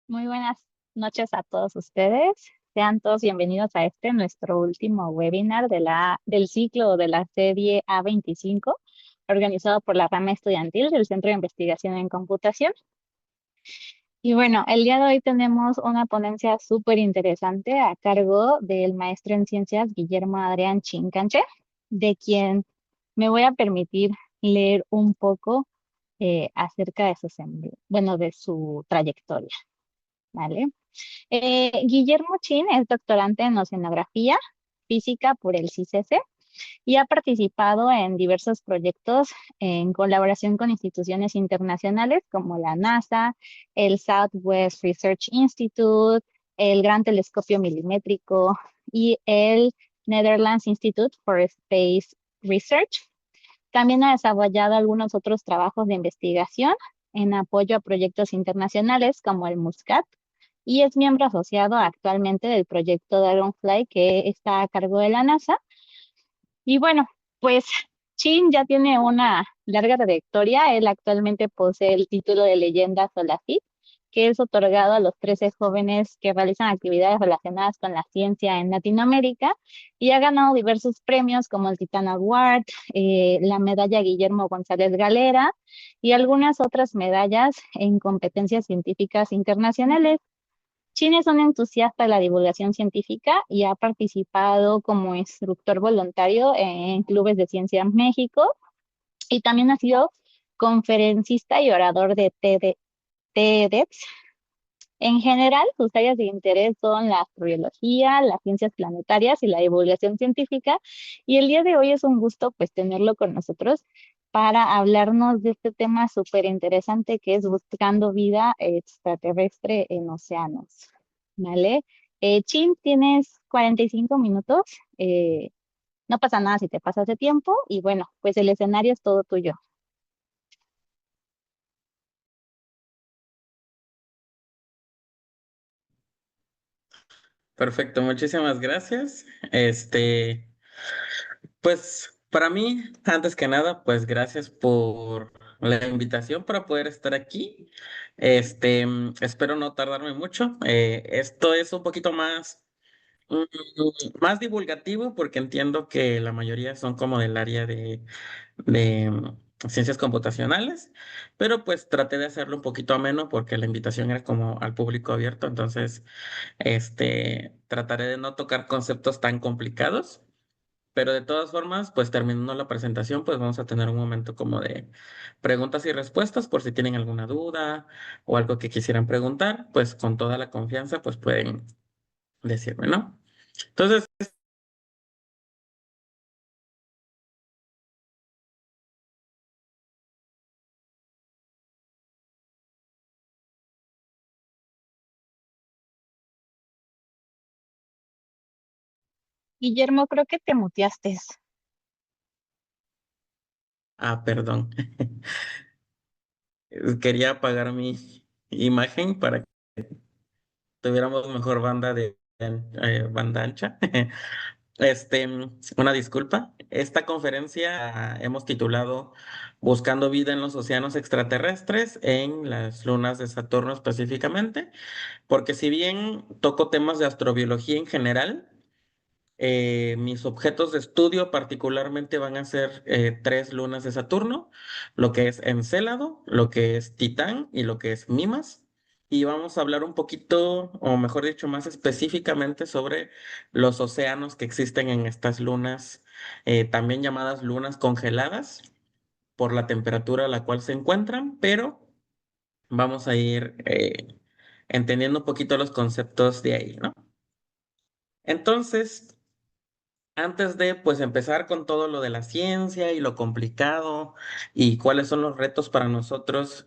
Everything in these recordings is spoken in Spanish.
Muy buenas noches a todos ustedes. Sean todos bienvenidos a nuestro último webinar del ciclo de la serie A25, organizado por la rama estudiantil del Centro de Investigación en Computación. Y bueno, el día de hoy tenemos una ponencia súper interesante a cargo del maestro en ciencias Guillermo Adrián Chincanche, de quien me voy a permitir leer un poco acerca de de su trayectoria, ¿vale? Guillermo Chin es doctorante en Oceanografía Física por el CICESE y ha participado en diversos proyectos en colaboración con instituciones internacionales como la NASA, el Southwest Research Institute, el Gran Telescopio Milimétrico y el Netherlands Institute for Space Research. También ha desarrollado algunos otros trabajos de investigación en apoyo a proyectos internacionales como el MUSCAT y es miembro asociado actualmente del proyecto Dragonfly que está a cargo de la NASA. Y bueno, pues Chin ya tiene una larga trayectoria. Él actualmente posee el título de leyenda Solacit, que es otorgado a los 13 jóvenes que realizan actividades relacionadas con la ciencia en Latinoamérica y ha ganado diversos premios como el Titan Award, la medalla Guillermo González Galera y algunas otras medallas en competencias científicas internacionales. Chin es un entusiasta de la divulgación científica y ha participado como instructor voluntario en clubes de ciencia en México y también ha sido conferencista y orador de TEDx. En general, sus áreas de interés son la astrobiología, las ciencias planetarias y la divulgación científica. Y el día de hoy es un gusto pues tenerlo con nosotros para hablarnos de este tema súper interesante que es buscando vida extraterrestre en océanos. ¿Vale? Chin, tienes 45 minutos. eh, no pasa nada si te pasas de tiempo. Y bueno, pues el escenario es todo tuyo. Perfecto, muchísimas gracias. Pues para mí, antes que nada, pues gracias por la invitación para poder estar aquí. Espero no tardarme mucho. Esto es un poquito más divulgativo porque entiendo que la mayoría son como del área de ciencias computacionales, pero pues traté de hacerlo un poquito ameno porque la invitación era como al público abierto, entonces trataré de no tocar conceptos tan complicados, pero de todas formas, pues terminando la presentación, pues vamos a tener un momento como de preguntas y respuestas por si tienen alguna duda o algo que quisieran preguntar, pues con toda la confianza, pues pueden decirme, ¿no? Entonces, Guillermo, creo que te muteaste. perdón, quería apagar mi imagen para que tuviéramos mejor banda ancha. Una disculpa. Esta conferencia hemos titulado Buscando vida en los océanos extraterrestres en las lunas de Saturno específicamente, porque si bien toco temas de astrobiología en general, mis objetos de estudio particularmente van a ser tres lunas de Saturno, lo que es Encélado, lo que es Titán y lo que es Mimas. Y vamos a hablar un poquito, o mejor dicho, más específicamente sobre los océanos que existen en estas lunas, también llamadas lunas congeladas por la temperatura a la cual se encuentran, pero vamos a ir entendiendo un poquito los conceptos de ahí, ¿no? Entonces, antes de pues empezar con todo lo de la ciencia y lo complicado y cuáles son los retos para nosotros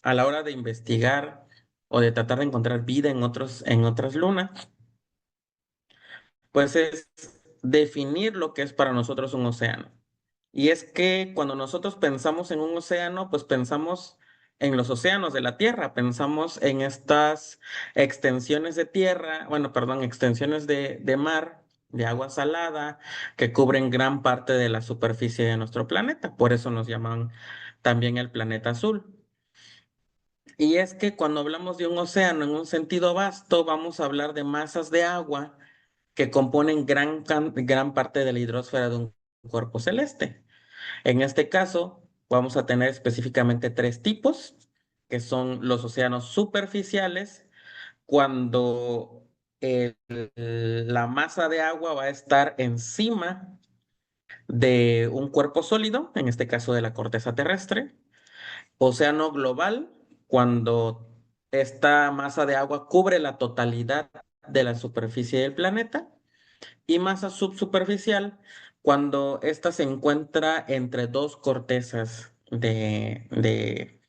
a la hora de investigar o de tratar de encontrar vida en otras lunas, pues es definir lo que es para nosotros un océano. Y es que cuando nosotros pensamos en un océano, pues pensamos en los océanos de la Tierra, pensamos en estas extensiones de tierra, bueno, perdón, extensiones de mar, de agua salada, que cubren gran parte de la superficie de nuestro planeta. Por eso nos llaman también el planeta azul. Y es que cuando hablamos de un océano en un sentido vasto, vamos a hablar de masas de agua que componen gran parte de la hidrosfera de un cuerpo celeste. En este caso, vamos a tener específicamente tres tipos, que son los océanos superficiales, cuando la masa de agua va a estar encima de un cuerpo sólido, en este caso de la corteza terrestre. Océano global, cuando esta masa de agua cubre la totalidad de la superficie del planeta. Y masa subsuperficial, cuando ésta se encuentra entre dos cortezas de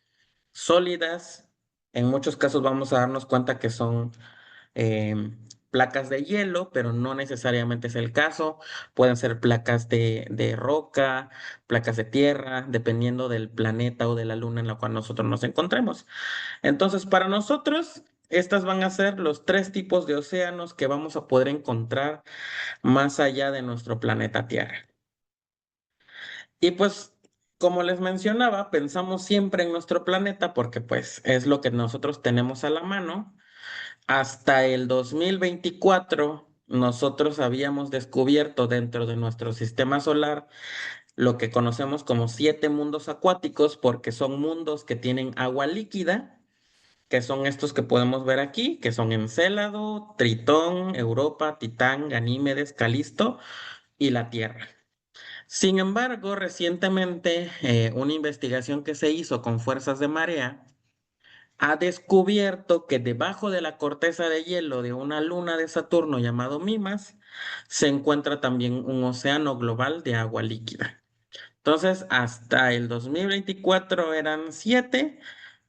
sólidas. En muchos casos vamos a darnos cuenta que son placas de hielo, pero no necesariamente es el caso. Pueden ser placas de roca, placas de tierra, dependiendo del planeta o de la luna en la cual nosotros nos encontremos. Entonces, para nosotros, estas van a ser los tres tipos de océanos que vamos a poder encontrar más allá de nuestro planeta Tierra. Y pues, como les mencionaba, pensamos siempre en nuestro planeta porque pues es lo que nosotros tenemos a la mano. Hasta el 2024, nosotros habíamos descubierto dentro de nuestro sistema solar lo que conocemos como 7 mundos acuáticos, porque son mundos que tienen agua líquida, que son estos que podemos ver aquí, que son Encélado, Tritón, Europa, Titán, Ganímedes, Calisto y la Tierra. Sin embargo, recientemente, una investigación que se hizo con fuerzas de marea ha descubierto que debajo de la corteza de hielo de una luna de Saturno llamado Mimas se encuentra también un océano global de agua líquida. Entonces, hasta el 2024 eran 7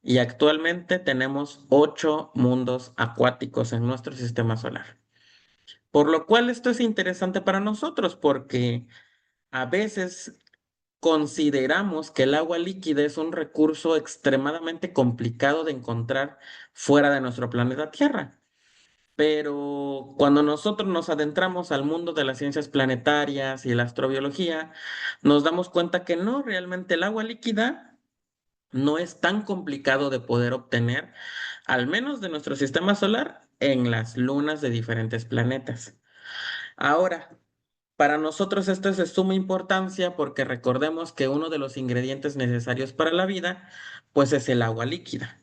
y actualmente tenemos 8 mundos acuáticos en nuestro sistema solar. Por lo cual esto es interesante para nosotros porque a veces consideramos que el agua líquida es un recurso extremadamente complicado de encontrar fuera de nuestro planeta Tierra. Pero cuando nosotros nos adentramos al mundo de las ciencias planetarias y la astrobiología, nos damos cuenta que no, realmente el agua líquida no es tan complicado de poder obtener, al menos de nuestro sistema solar, en las lunas de diferentes planetas. Ahora, para nosotros esto es de suma importancia porque recordemos que uno de los ingredientes necesarios para la vida, pues es el agua líquida.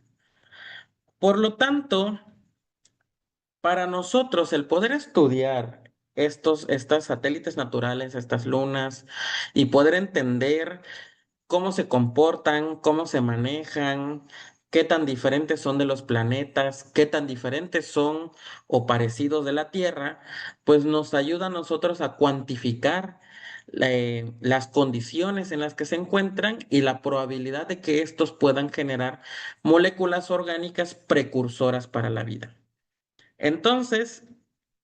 Por lo tanto, para nosotros el poder estudiar estas satélites naturales, estas lunas, y poder entender cómo se comportan, cómo se manejan, qué tan diferentes son de los planetas, qué tan diferentes son o parecidos de la Tierra, pues nos ayuda a nosotros a cuantificar las condiciones en las que se encuentran y la probabilidad de que estos puedan generar moléculas orgánicas precursoras para la vida. Entonces,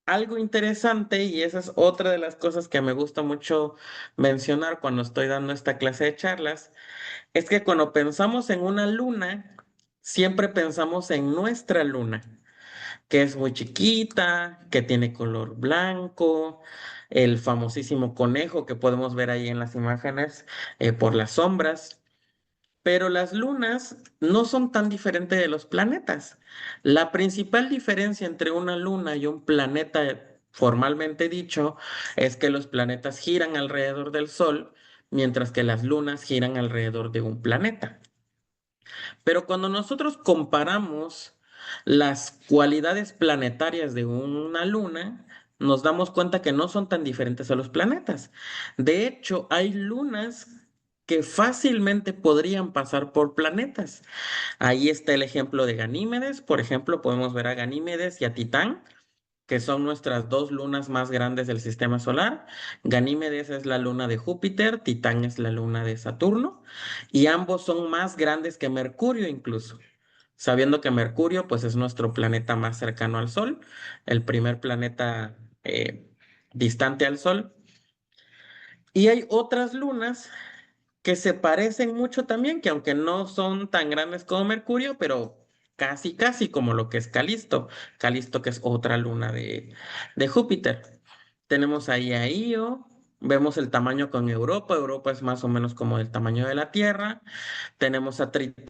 algo interesante, y esa es otra de las cosas que me gusta mucho mencionar cuando estoy dando esta clase de charlas, es que cuando pensamos en una luna, siempre pensamos en nuestra luna, que es muy chiquita, que tiene color blanco, el famosísimo conejo que podemos ver ahí en las imágenes por las sombras. Pero las lunas no son tan diferentes de los planetas. La principal diferencia entre una luna y un planeta, formalmente dicho, es que los planetas giran alrededor del Sol, mientras que las lunas giran alrededor de un planeta. Pero cuando nosotros comparamos las cualidades planetarias de una luna, nos damos cuenta que no son tan diferentes a los planetas. De hecho, hay lunas que fácilmente podrían pasar por planetas. Ahí está el ejemplo de Ganímedes. Por ejemplo, podemos ver a Ganímedes y a Titán, que son nuestras dos lunas más grandes del sistema solar. Ganímedes es la luna de Júpiter, Titán es la luna de Saturno, y ambos son más grandes que Mercurio incluso, sabiendo que Mercurio pues es nuestro planeta más cercano al Sol, el primer planeta distante al Sol. Y hay otras lunas que se parecen mucho también, que aunque no son tan grandes como Mercurio, pero casi, casi como lo que es Calisto. Calisto que es otra luna de Júpiter. Tenemos ahí a Io, vemos el tamaño con Europa. Europa es más o menos como el tamaño de la Tierra. Tenemos a Tritón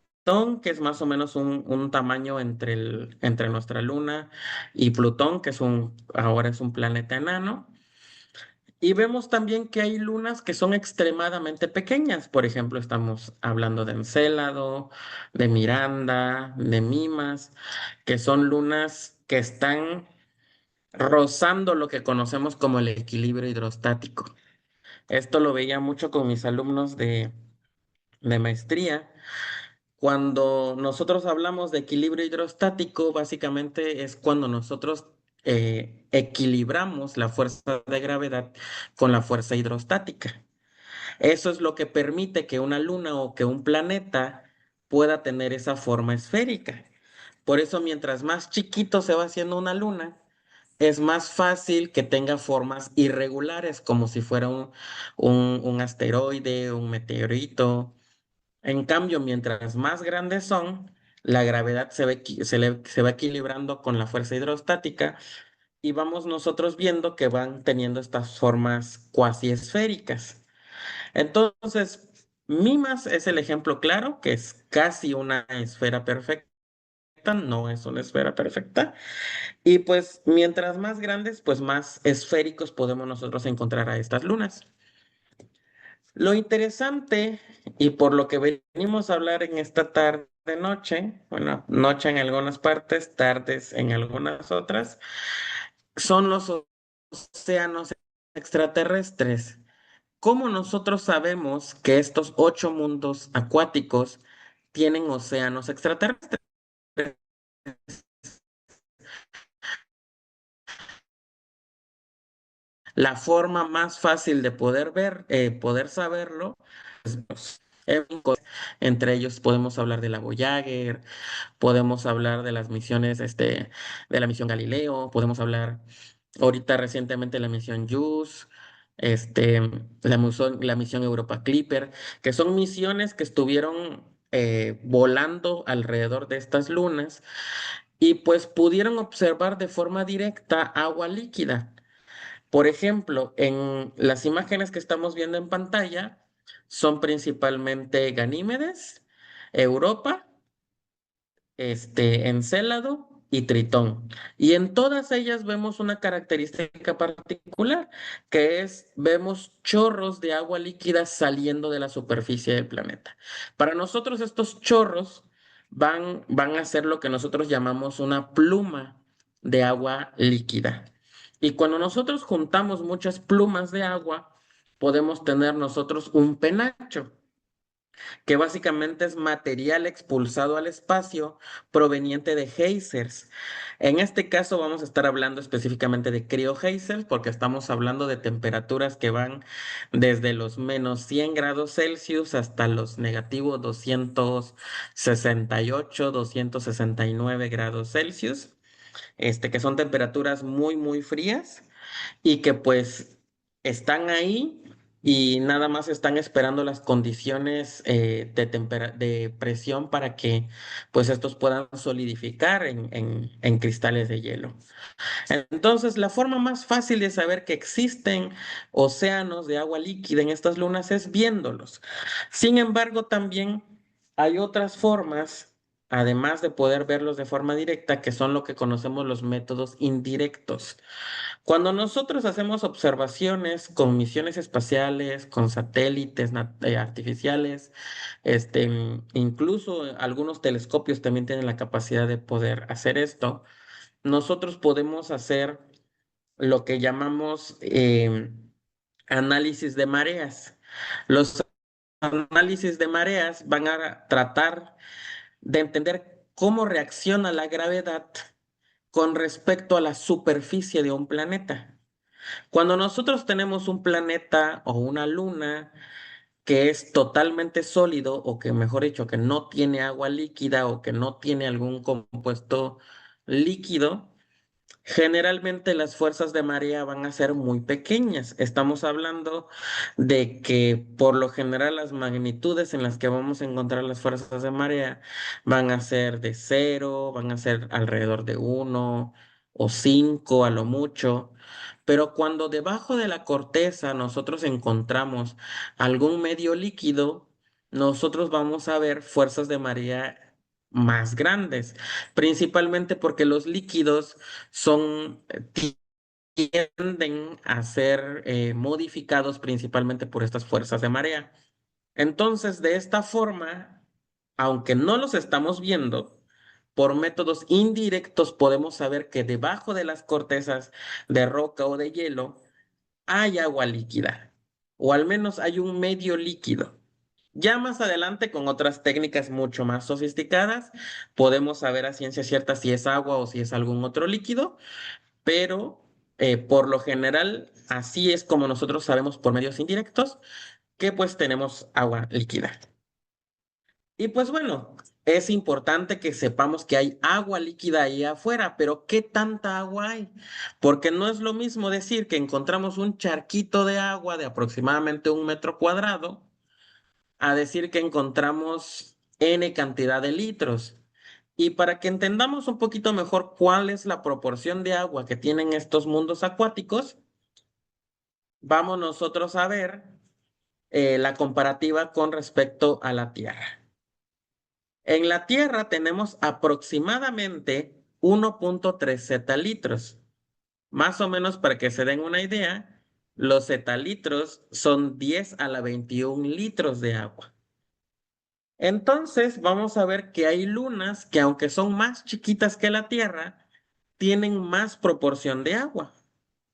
que es más o menos un tamaño entre nuestra luna y Plutón, que ahora es un planeta enano. Y vemos también que hay lunas que son extremadamente pequeñas. Por ejemplo, estamos hablando de Encélado, de Miranda, de Mimas, que son lunas que están rozando lo que conocemos como el equilibrio hidrostático. Esto lo veía mucho con mis alumnos de maestría. Cuando nosotros hablamos de equilibrio hidrostático, básicamente es cuando nosotros equilibramos la fuerza de gravedad con la fuerza hidrostática. Eso es lo que permite que una luna o que un planeta pueda tener esa forma esférica. Por eso, mientras más chiquito se va haciendo una luna, es más fácil que tenga formas irregulares, como si fuera un asteroide, un meteorito. En cambio, mientras más grandes son, la gravedad se va equilibrando con la fuerza hidrostática y vamos nosotros viendo que van teniendo estas formas cuasi esféricas. Entonces, Mimas es el ejemplo claro, que es casi una esfera perfecta, no es una esfera perfecta. Y pues mientras más grandes, pues más esféricos podemos nosotros encontrar a estas lunas. Lo interesante, y por lo que venimos a hablar en esta tarde noche, bueno, noche en algunas partes, tardes en algunas otras, son los océanos extraterrestres. ¿Cómo nosotros sabemos que estos 8 mundos acuáticos tienen océanos extraterrestres? La forma más fácil de poder saberlo, es entre ellos podemos hablar de la Voyager, podemos hablar de las misiones, de la misión Galileo, podemos hablar ahorita recientemente de la misión JUICE, la misión Europa Clipper, que son misiones que estuvieron volando alrededor de estas lunas y pues pudieron observar de forma directa agua líquida. Por ejemplo, en las imágenes que estamos viendo en pantalla son principalmente Ganímedes, Europa, Encélado y Tritón. Y en todas ellas vemos una característica particular, que es, vemos chorros de agua líquida saliendo de la superficie del planeta. Para nosotros estos chorros van a ser lo que nosotros llamamos una pluma de agua líquida. Y cuando nosotros juntamos muchas plumas de agua, podemos tener nosotros un penacho que básicamente es material expulsado al espacio proveniente de geysers. En este caso vamos a estar hablando específicamente de criogeysers porque estamos hablando de temperaturas que van desde los menos 100 grados Celsius hasta los negativos 268, 269 grados Celsius, que son temperaturas muy, muy frías y que pues están ahí y nada más están esperando las condiciones de presión para que pues estos puedan solidificar en cristales de hielo. Entonces, la forma más fácil de saber que existen océanos de agua líquida en estas lunas es viéndolos. Sin embargo, también hay otras formas, además de poder verlos de forma directa, que son lo que conocemos los métodos indirectos. Cuando nosotros hacemos observaciones con misiones espaciales, con satélites artificiales, incluso algunos telescopios también tienen la capacidad de poder hacer esto, nosotros podemos hacer lo que llamamos análisis de mareas. Los análisis de mareas van a tratar de entender cómo reacciona la gravedad con respecto a la superficie de un planeta. Cuando nosotros tenemos un planeta o una luna que es totalmente sólido o que, mejor dicho, que no tiene agua líquida o que no tiene algún compuesto líquido, generalmente las fuerzas de marea van a ser muy pequeñas. Estamos hablando de que por lo general las magnitudes en las que vamos a encontrar las fuerzas de marea van a ser de 0, van a ser alrededor de 1 o 5 a lo mucho. Pero cuando debajo de la corteza nosotros encontramos algún medio líquido, nosotros vamos a ver fuerzas de marea más grandes, principalmente porque los líquidos son, tienden a ser modificados principalmente por estas fuerzas de marea. Entonces, de esta forma, aunque no los estamos viendo, por métodos indirectos podemos saber que debajo de las cortezas de roca o de hielo hay agua líquida, o al menos hay un medio líquido. Ya más adelante, con otras técnicas mucho más sofisticadas, podemos saber a ciencia cierta si es agua o si es algún otro líquido, pero por lo general, así es como nosotros sabemos por medios indirectos que pues tenemos agua líquida. Y pues bueno, es importante que sepamos que hay agua líquida ahí afuera, pero ¿qué tanta agua hay? Porque no es lo mismo decir que encontramos un charquito de agua de aproximadamente 1 metro cuadrado a decir que encontramos N cantidad de litros. Y para que entendamos un poquito mejor cuál es la proporción de agua que tienen estos mundos acuáticos, vamos nosotros a ver la comparativa con respecto a la Tierra. En la Tierra tenemos aproximadamente 1,3 zetalitros. Más o menos para que se den una idea, los zetalitros son 10 a la 21 litros de agua. Entonces vamos a ver que hay lunas que aunque son más chiquitas que la Tierra, tienen más proporción de agua.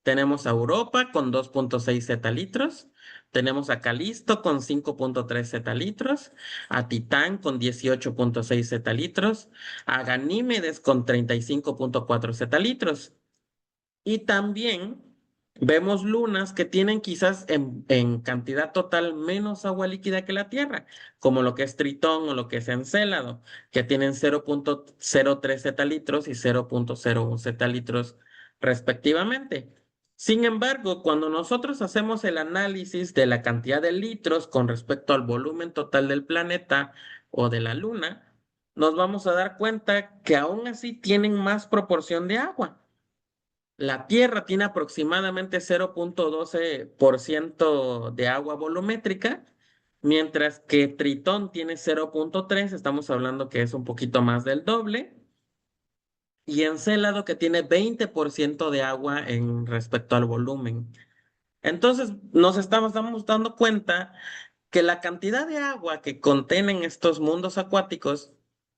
Tenemos a Europa con 2,6 zetalitros, tenemos a Calisto con 5,3 zetalitros, a Titán con 18,6 zetalitros, a Ganímedes con 35,4 zetalitros. Y también vemos lunas que tienen quizás en cantidad total menos agua líquida que la Tierra, como lo que es Tritón o lo que es Encélado, que tienen 0,03 zetalitros y 0,01 zetalitros respectivamente. Sin embargo, cuando nosotros hacemos el análisis de la cantidad de litros con respecto al volumen total del planeta o de la Luna, nos vamos a dar cuenta que aún así tienen más proporción de agua. La Tierra tiene aproximadamente 0,12% de agua volumétrica, mientras que Tritón tiene 0,3, estamos hablando que es un poquito más del doble, y Encélado que tiene 20% de agua en respecto al volumen. Entonces, estamos dando cuenta que la cantidad de agua que contienen estos mundos acuáticos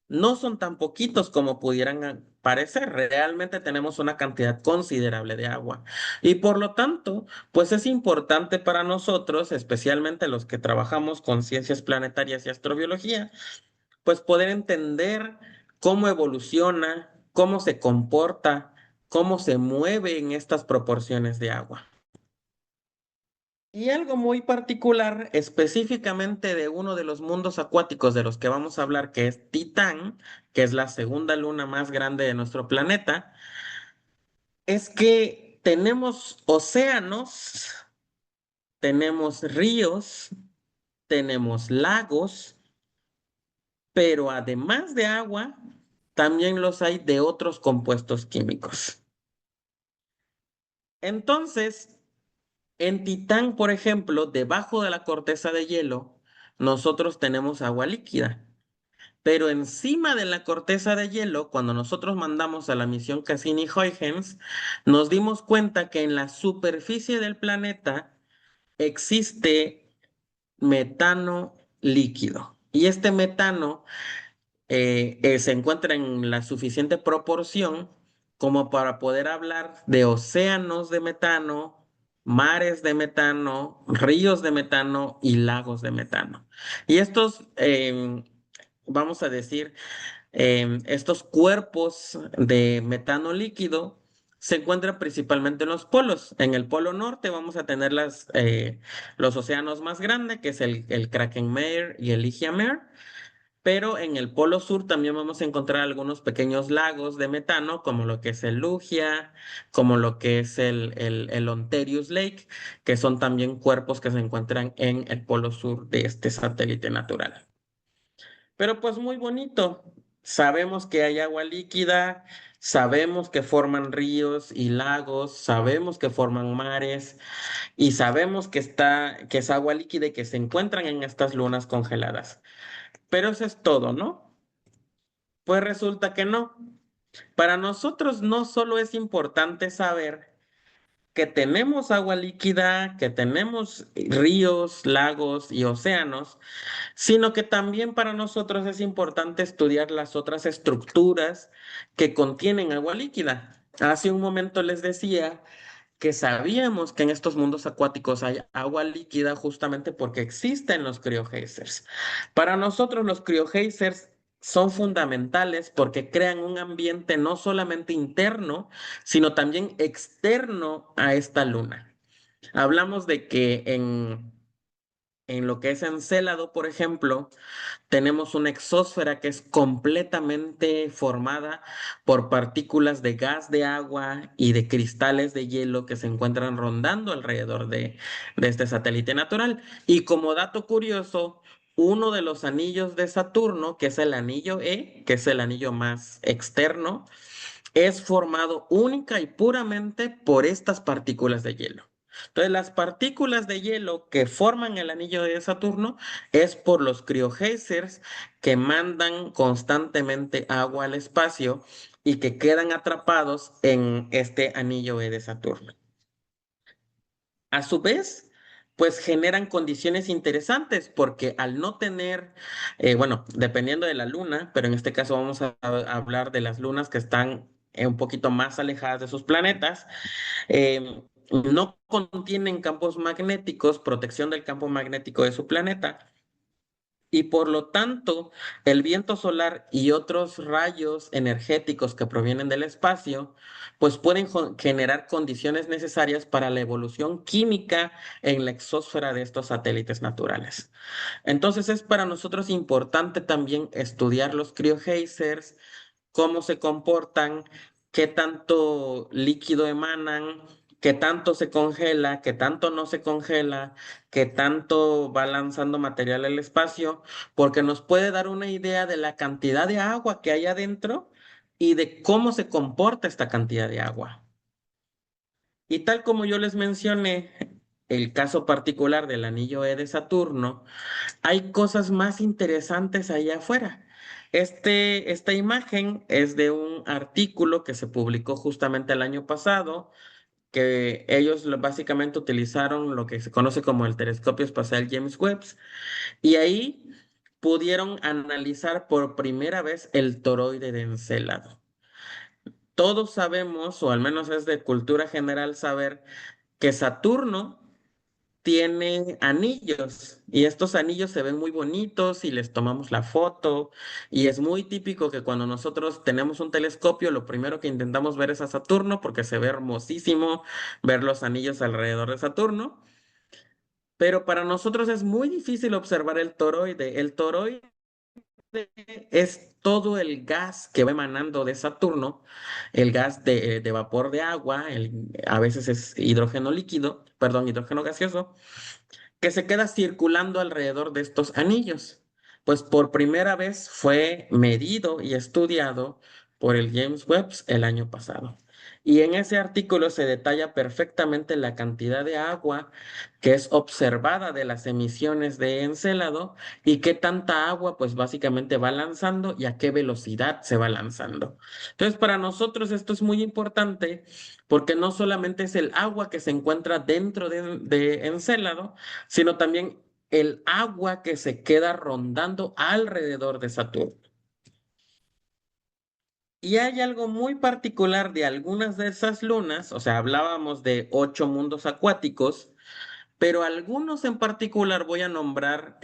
no son tan poquitos como pudieran parecer. Realmente tenemos una cantidad considerable de agua. Y por lo tanto, pues es importante para nosotros, especialmente los que trabajamos con ciencias planetarias y astrobiología, pues poder entender cómo evoluciona, cómo se comporta, cómo se mueve en estas proporciones de agua. Y algo muy particular, específicamente de uno de los mundos acuáticos de los que vamos a hablar, que es Titán, que es la segunda luna más grande de nuestro planeta, es que tenemos océanos, tenemos ríos, tenemos lagos, pero además de agua, también los hay de otros compuestos químicos. Entonces, en Titán, por ejemplo, debajo de la corteza de hielo, nosotros tenemos agua líquida. Pero encima de la corteza de hielo, cuando nosotros mandamos a la misión Cassini-Huygens, nos dimos cuenta que en la superficie del planeta existe metano líquido. Y este metano se encuentra en la suficiente proporción como para poder hablar de océanos de metano, mares de metano, ríos de metano y lagos de metano. Y estos, vamos a decir, estos cuerpos de metano líquido se encuentran principalmente en los polos. En el polo norte vamos a tener los océanos más grandes, que es el Kraken-Meyer y el Ligia-Mer. Pero en el polo sur también vamos a encontrar algunos pequeños lagos de metano, como lo que es el Lugia, como lo que es el Onterius Lake, que son también cuerpos que se encuentran en el polo sur de este satélite natural. Pero pues muy bonito. Sabemos que hay agua líquida, sabemos que forman ríos y lagos, sabemos que forman mares y sabemos que es agua líquida y que se encuentran en estas lunas congeladas. Pero eso es todo, ¿no? Pues resulta que no. Para nosotros no solo es importante saber que tenemos agua líquida, que tenemos ríos, lagos y océanos, sino que también para nosotros es importante estudiar las otras estructuras que contienen agua líquida. Hace un momento les decía que sabíamos que en estos mundos acuáticos hay agua líquida justamente porque existen los criogeysers. Para nosotros los criogeysers son fundamentales porque crean un ambiente no solamente interno, sino también externo a esta luna. Hablamos de que en lo que es Encélado, por ejemplo, tenemos una exósfera que es completamente formada por partículas de gas de agua y de cristales de hielo que se encuentran rondando alrededor de este satélite natural. Y como dato curioso, uno de los anillos de Saturno, que es el anillo E, que es el anillo más externo, es formado única y puramente por estas partículas de hielo. Entonces, las partículas de hielo que forman el anillo de Saturno es por los criogeysers que mandan constantemente agua al espacio y que quedan atrapados en este anillo E de Saturno. A su vez, pues generan condiciones interesantes porque al no tener, bueno, dependiendo de la luna, pero en este caso vamos a hablar de las lunas que están un poquito más alejadas de sus planetas, no contienen campos magnéticos, protección del campo magnético de su planeta. Y por lo tanto, el viento solar y otros rayos energéticos que provienen del espacio, pues pueden generar condiciones necesarias para la evolución química en la exósfera de estos satélites naturales. Entonces es para nosotros importante también estudiar los criogeysers, cómo se comportan, qué tanto líquido emanan, qué tanto se congela, qué tanto no se congela, qué tanto va lanzando material al espacio, porque nos puede dar una idea de la cantidad de agua que hay adentro y de cómo se comporta esta cantidad de agua. Y tal como yo les mencioné, el caso particular del anillo E de Saturno, hay cosas más interesantes allá afuera. Esta imagen es de un artículo que se publicó justamente el año pasado, que ellos básicamente utilizaron lo que se conoce como el telescopio espacial James Webb, y ahí pudieron analizar por primera vez el toroide de Encélado. Todos sabemos, o al menos es de cultura general saber, que Saturno tiene anillos y estos anillos se ven muy bonitos y les tomamos la foto y es muy típico que cuando nosotros tenemos un telescopio lo primero que intentamos ver es a Saturno porque se ve hermosísimo ver los anillos alrededor de Saturno, pero para nosotros es muy difícil observar el toroide. El toroide es todo el gas que va emanando de Saturno, el gas de vapor de agua, a veces es hidrógeno líquido, perdón, hidrógeno gaseoso que se queda circulando alrededor de estos anillos. Pues por primera vez fue medido y estudiado por el James Webb el año pasado. Y en ese artículo se detalla perfectamente la cantidad de agua que es observada de las emisiones de Encélado y qué tanta agua pues básicamente va lanzando y a qué velocidad se va lanzando. Entonces para nosotros esto es muy importante porque no solamente es el agua que se encuentra dentro de Encélado, sino también el agua que se queda rondando alrededor de Saturno. Y hay algo muy particular de algunas de esas lunas, o sea, hablábamos de 8 mundos acuáticos, pero algunos en particular voy a nombrar,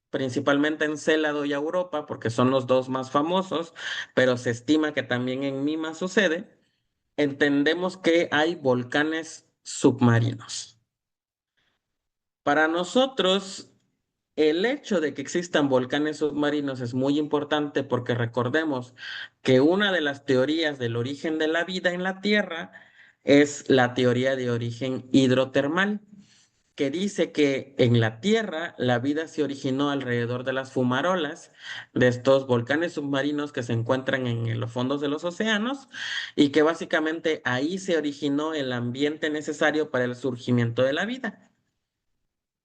principalmente Encélado y Europa, porque son los dos más famosos, pero se estima que también en Mima sucede. Entendemos que hay volcanes submarinos. Para nosotros, el hecho de que existan volcanes submarinos es muy importante porque recordemos que una de las teorías del origen de la vida en la Tierra es la teoría de origen hidrotermal. que dice que en la Tierra la vida se originó alrededor de las fumarolas de estos volcanes submarinos que se encuentran en los fondos de los océanos y que básicamente ahí se originó el ambiente necesario para el surgimiento de la vida.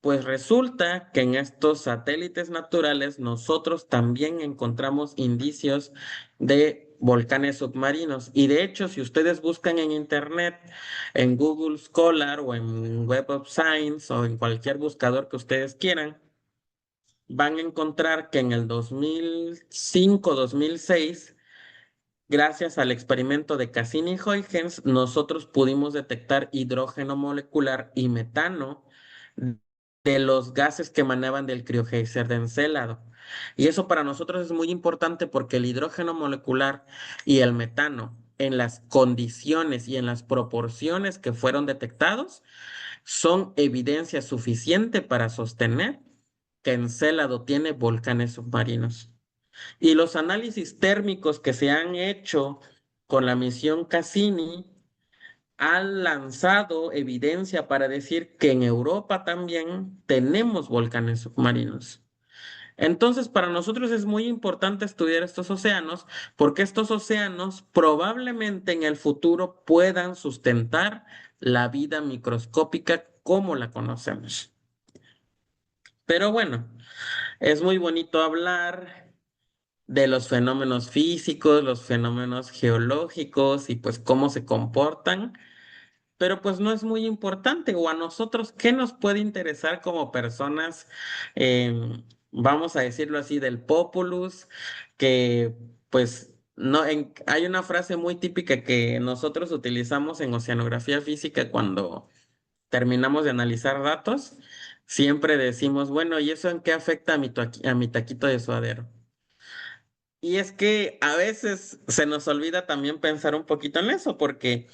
Pues resulta que en estos satélites naturales nosotros también encontramos indicios de volcanes submarinos. Y de hecho, si ustedes buscan en Internet, en Google Scholar o en Web of Science o en cualquier buscador que ustedes quieran, van a encontrar que en el 2005-2006, gracias al experimento de Cassini-Huygens, nosotros pudimos detectar hidrógeno molecular y metano de los gases que emanaban del criogéiser de Encélado. Y eso para nosotros es muy importante porque el hidrógeno molecular y el metano, en las condiciones y en las proporciones que fueron detectados, son evidencia suficiente para sostener que Encélado tiene volcanes submarinos. Y los análisis térmicos que se han hecho con la misión Cassini han lanzado evidencia para decir que en Europa también tenemos volcanes submarinos. Entonces, para nosotros es muy importante estudiar estos océanos porque estos océanos probablemente en el futuro puedan sustentar la vida microscópica como la conocemos. Pero bueno, es muy bonito hablar de los fenómenos físicos, los fenómenos geológicos y pues cómo se comportan. Pero pues no es muy importante, o a nosotros, ¿qué nos puede interesar como personas, vamos a decirlo así, del populus, que pues no, hay una frase muy típica que nosotros utilizamos en oceanografía física cuando terminamos de analizar datos, siempre decimos, bueno, ¿y eso en qué afecta a a mi taquito de suadero? Y es que a veces se nos olvida también pensar un poquito en eso, porque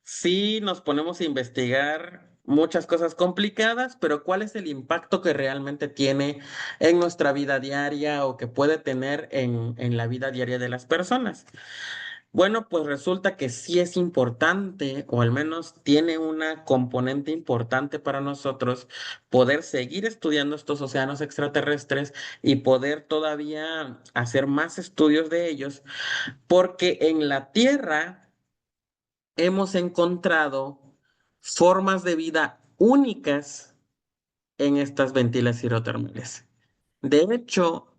sí nos ponemos a investigar muchas cosas complicadas, pero ¿cuál es el impacto que realmente tiene en nuestra vida diaria o que puede tener en la vida diaria de las personas? Bueno, pues resulta que sí es importante, o al menos tiene una componente importante para nosotros poder seguir estudiando estos océanos extraterrestres y poder todavía hacer más estudios de ellos, porque en la Tierra hemos encontrado formas de vida únicas en estas ventilas hidrotermales. De hecho,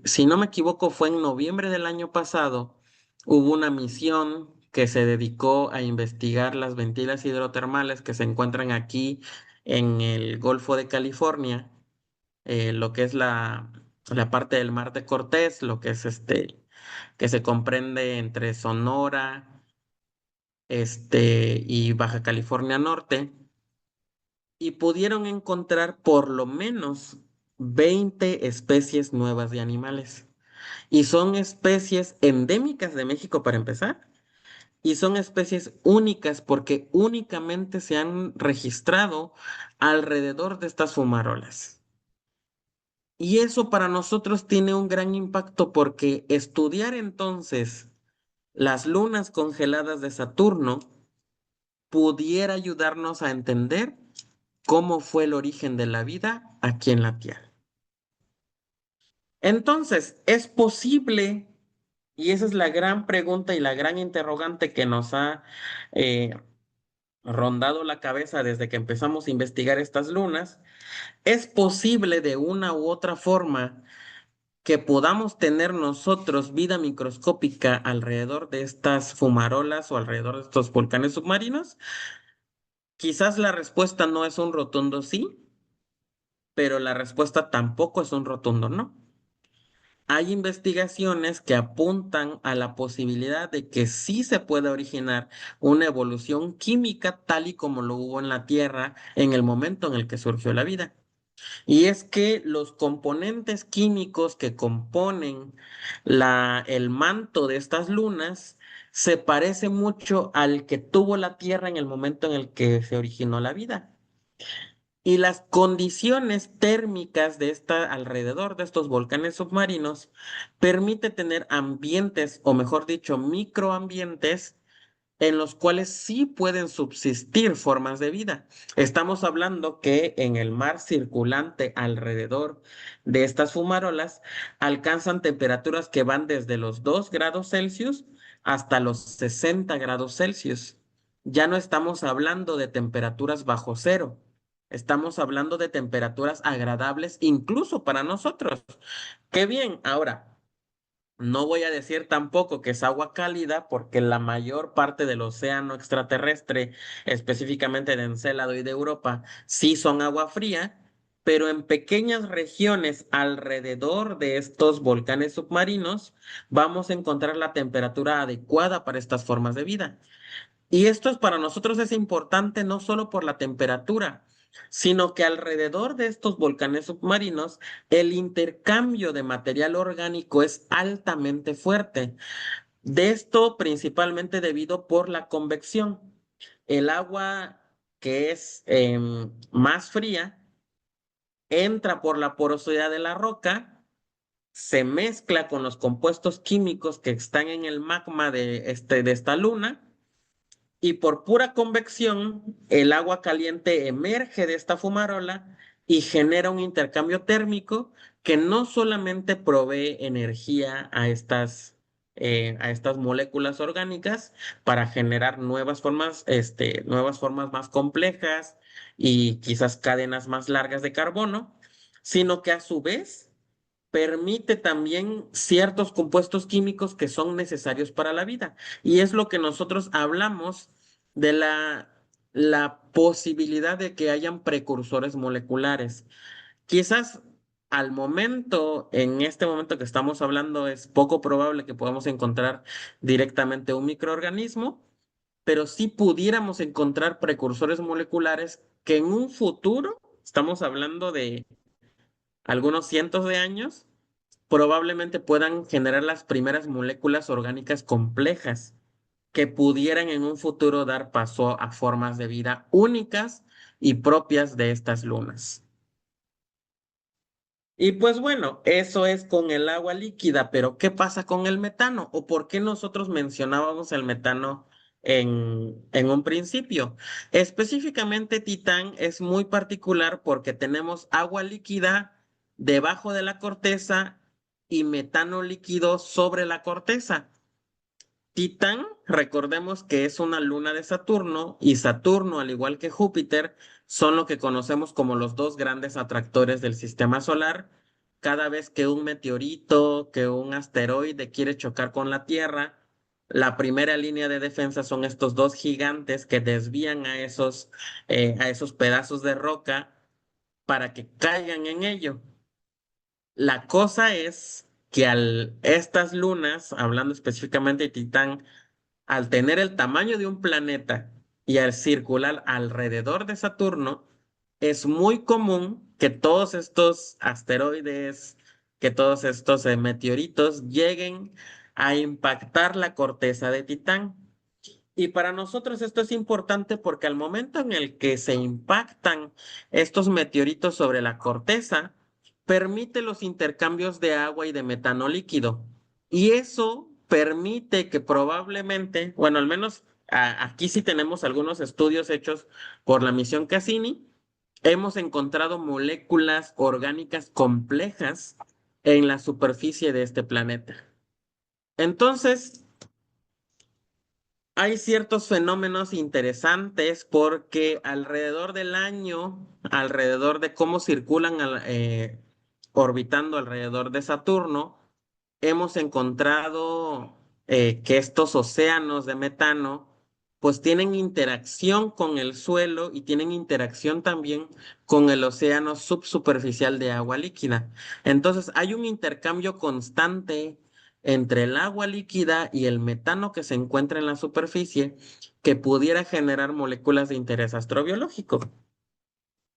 si no me equivoco, fue en noviembre del año pasado, hubo una misión que se dedicó a investigar las ventilas hidrotermales que se encuentran aquí en el Golfo de California, lo que es la parte del Mar de Cortés, lo que es que se comprende entre Sonora y Baja California Norte, y pudieron encontrar por lo menos 20 especies nuevas de animales. Y son especies endémicas de México para empezar, y son especies únicas porque únicamente se han registrado alrededor de estas fumarolas. Y eso para nosotros tiene un gran impacto porque estudiar entonces las lunas congeladas de Saturno pudiera ayudarnos a entender cómo fue el origen de la vida aquí en la Tierra. Entonces, ¿es posible? Y esa es la gran pregunta y la gran interrogante que nos ha eh, rondado la cabeza desde que empezamos a investigar estas lunas. ¿Es posible de una u otra forma que podamos tener nosotros vida microscópica alrededor de estas fumarolas o alrededor de estos volcanes submarinos? Quizás la respuesta no es un rotundo sí, pero la respuesta tampoco es un rotundo no. Hay investigaciones que apuntan a la posibilidad de que sí se puede originar una evolución química tal y como lo hubo en la Tierra en el momento en el que surgió la vida. Y es que los componentes químicos que componen el manto de estas lunas se parece mucho al que tuvo la Tierra en el momento en el que se originó la vida. Y las condiciones térmicas de alrededor de estos volcanes submarinos permite tener ambientes, o mejor dicho, microambientes en los cuales sí pueden subsistir formas de vida. Estamos hablando que en el mar circulante alrededor de estas fumarolas alcanzan temperaturas que van desde los 2 grados Celsius hasta los 60 grados Celsius. Ya no estamos hablando de temperaturas bajo cero. Estamos hablando de temperaturas agradables incluso para nosotros. Qué bien. Ahora, no voy a decir tampoco que es agua cálida, porque la mayor parte del océano extraterrestre, específicamente de Encélado y de Europa, sí son agua fría, pero en pequeñas regiones alrededor de estos volcanes submarinos vamos a encontrar la temperatura adecuada para estas formas de vida. Y esto para nosotros es importante no solo por la temperatura, sino que alrededor de estos volcanes submarinos el intercambio de material orgánico es altamente fuerte. De esto principalmente debido por la convección. El agua que es más fría entra por la porosidad de la roca, se mezcla con los compuestos químicos que están en el magma de esta luna, y por pura convección, el agua caliente emerge de esta fumarola y genera un intercambio térmico que no solamente provee energía a estas moléculas orgánicas para generar nuevas formas más complejas y quizás cadenas más largas de carbono, sino que a su vez permite también ciertos compuestos químicos que son necesarios para la vida. Y es lo que nosotros hablamos de la posibilidad de que hayan precursores moleculares. Quizás en este momento que estamos hablando, es poco probable que podamos encontrar directamente un microorganismo, pero sí pudiéramos encontrar precursores moleculares que en un futuro, estamos hablando de algunos cientos de años, probablemente puedan generar las primeras moléculas orgánicas complejas que pudieran en un futuro dar paso a formas de vida únicas y propias de estas lunas. Y pues bueno, eso es con el agua líquida, pero ¿qué pasa con el metano? ¿O por qué nosotros mencionábamos el metano en un principio? Específicamente, Titán es muy particular porque tenemos agua líquida debajo de la corteza y metano líquido sobre la corteza. Titán, recordemos que es una luna de Saturno, y Saturno, al igual que Júpiter, son lo que conocemos como los dos grandes atractores del sistema solar. Cada vez que un meteorito, que un asteroide quiere chocar con la Tierra, la primera línea de defensa son estos dos gigantes que desvían a esos pedazos de roca para que caigan en ello. La cosa es que al estas lunas, hablando específicamente de Titán, al tener el tamaño de un planeta y al circular alrededor de Saturno, es muy común que todos estos asteroides, que todos estos meteoritos lleguen a impactar la corteza de Titán. Y para nosotros esto es importante porque al momento en el que se impactan estos meteoritos sobre la corteza, permite los intercambios de agua y de metano líquido. Y eso permite que probablemente, bueno, al menos aquí sí tenemos algunos estudios hechos por la misión Cassini, hemos encontrado moléculas orgánicas complejas en la superficie de este planeta. Entonces, hay ciertos fenómenos interesantes porque alrededor del año, alrededor de cómo circulan orbitando alrededor de Saturno, hemos encontrado que estos océanos de metano pues tienen interacción con el suelo y tienen interacción también con el océano subsuperficial de agua líquida. Entonces hay un intercambio constante entre el agua líquida y el metano que se encuentra en la superficie que pudiera generar moléculas de interés astrobiológico.